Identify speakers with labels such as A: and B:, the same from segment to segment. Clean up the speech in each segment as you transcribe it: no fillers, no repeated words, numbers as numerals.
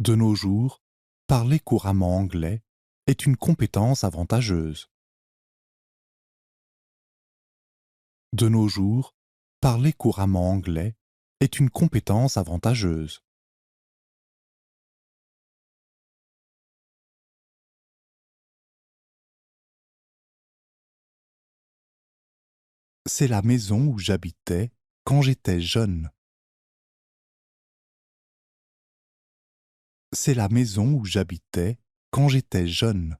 A: De nos jours, parler couramment anglais est une compétence avantageuse. De nos jours, parler couramment anglais est une compétence avantageuse. C'est la maison où j'habitais quand j'étais jeune. C'est la maison où j'habitais quand j'étais jeune.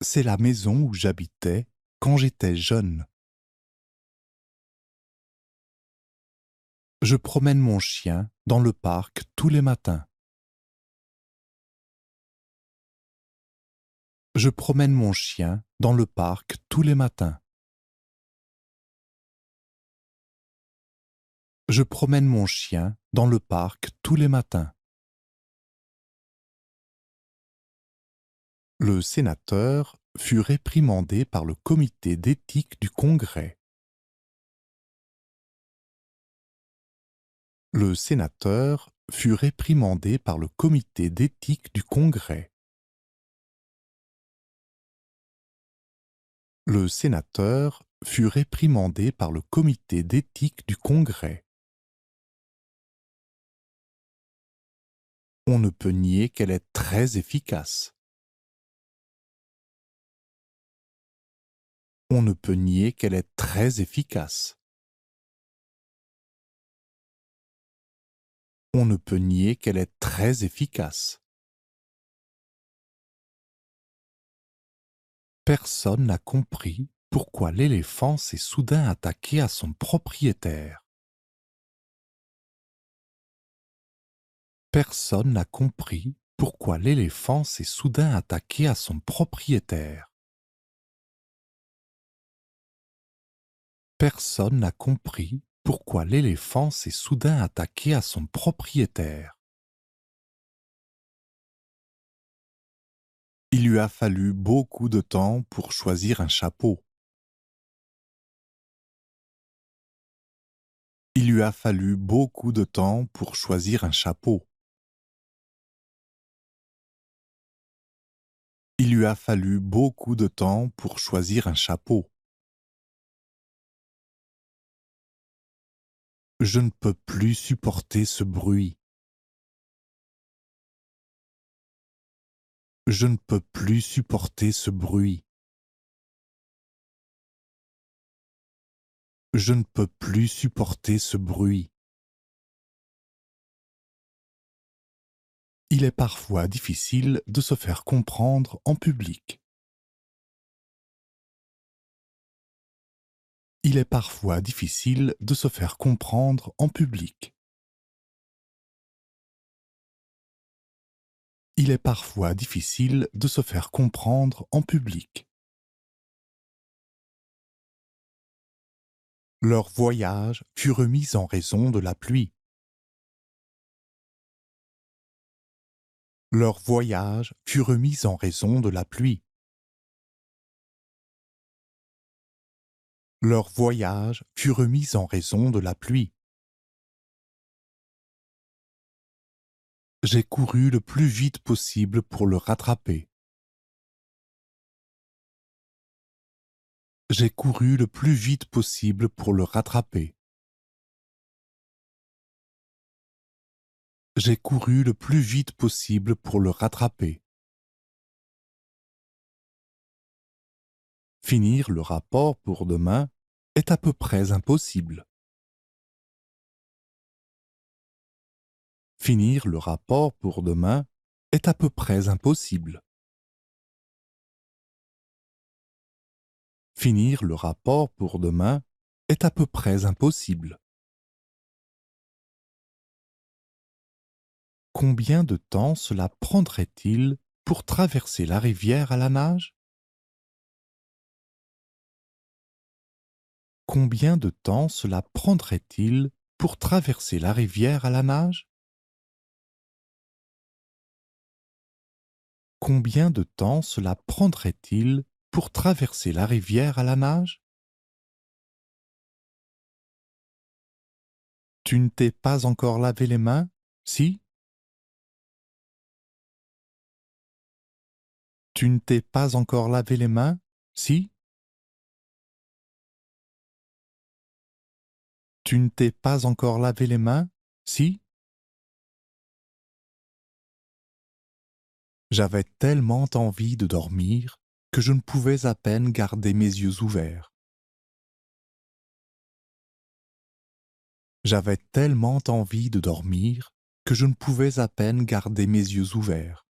A: C'est la maison où j'habitais quand j'étais jeune. Je promène mon chien dans le parc tous les matins. Je promène mon chien dans le parc tous les matins. Je promène mon chien dans le parc tous les matins. Le sénateur fut réprimandé par le comité d'éthique du Congrès. Le sénateur fut réprimandé par le comité d'éthique du Congrès. Le sénateur fut réprimandé par le comité d'éthique du Congrès. On ne peut nier qu'elle est très efficace. On ne peut nier qu'elle est très efficace. On ne peut nier qu'elle est très efficace. Personne n'a compris pourquoi l'éléphant s'est soudain attaqué à son propriétaire. Personne n'a compris pourquoi l'éléphant s'est soudain attaqué à son propriétaire. Personne n'a compris pourquoi l'éléphant s'est soudain attaqué à son propriétaire. Il lui a fallu beaucoup de temps pour choisir un chapeau. Il lui a fallu beaucoup de temps pour choisir un chapeau. Il lui a fallu beaucoup de temps pour choisir un chapeau. Je ne peux plus supporter ce bruit. Je ne peux plus supporter ce bruit. Je ne peux plus supporter ce bruit. Il est parfois difficile de se faire comprendre en public. Il est parfois difficile de se faire comprendre en public. Il est parfois difficile de se faire comprendre en public. Leur voyage fut remis en raison de la pluie. Leur voyage fut remis en raison de la pluie. Leur voyage fut remis en raison de la pluie. J'ai couru le plus vite possible pour le rattraper. J'ai couru le plus vite possible pour le rattraper. J'ai couru le plus vite possible pour le rattraper. Finir le rapport pour demain est à peu près impossible. Finir le rapport pour demain est à peu près impossible. Finir le rapport pour demain est à peu près impossible. Combien de temps cela prendrait-il pour traverser la rivière à la nage? Combien de temps cela prendrait-il pour traverser la rivière à la nage? Combien de temps cela prendrait-il pour traverser la rivière à la nage? Tu ne t'es pas encore lavé les mains? Si? Tu ne t'es pas encore lavé les mains? Si? Tu ne t'es pas encore lavé les mains? Si? J'avais tellement envie de dormir que je ne pouvais à peine garder mes yeux ouverts. J'avais tellement envie de dormir que je ne pouvais à peine garder mes yeux ouverts.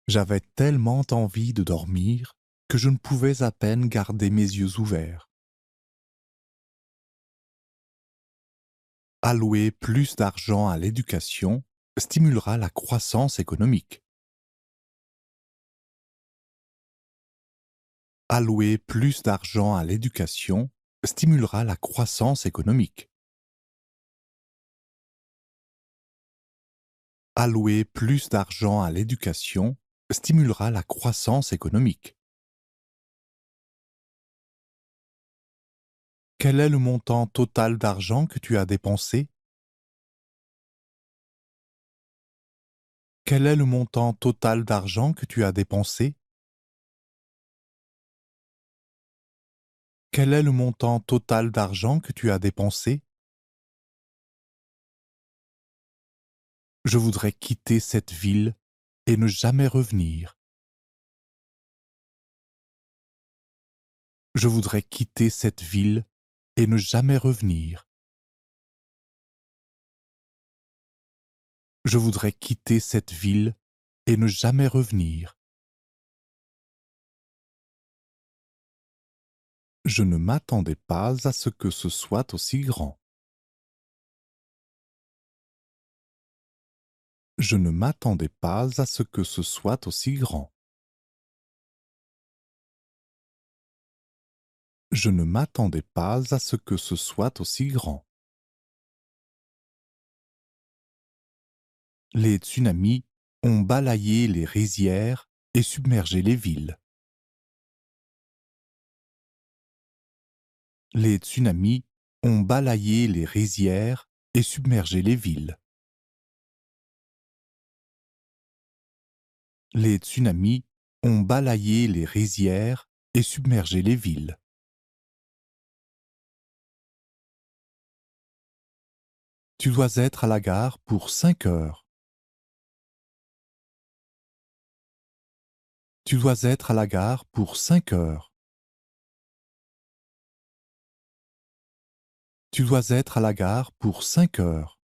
A: J'avais tellement envie de dormir que je ne pouvais à peine garder mes yeux ouverts. Allouer plus d'argent à l'éducation stimulera la croissance économique. Allouer plus d'argent à l'éducation stimulera la croissance économique. Allouer plus d'argent à l'éducation stimulera la croissance économique. Quel est le montant total d'argent que tu as dépensé? Quel est le montant total d'argent que tu as dépensé? Quel est le montant total d'argent que tu as dépensé? Je voudrais quitter cette ville et ne jamais revenir. Je voudrais quitter cette ville et ne jamais revenir. Je voudrais quitter cette ville et ne jamais revenir. Je ne m'attendais pas à ce que ce soit aussi grand. Je ne m'attendais pas à ce que ce soit aussi grand. Je ne m'attendais pas à ce que ce soit aussi grand. Les tsunamis ont balayé les rizières et submergé les villes. Les tsunamis ont balayé les rizières et submergé les villes. Les tsunamis ont balayé les rizières et submergé les villes. Tu dois être à la gare pour 5 heures. Tu dois être à la gare pour 5 heures. Tu dois être à la gare pour 5 heures.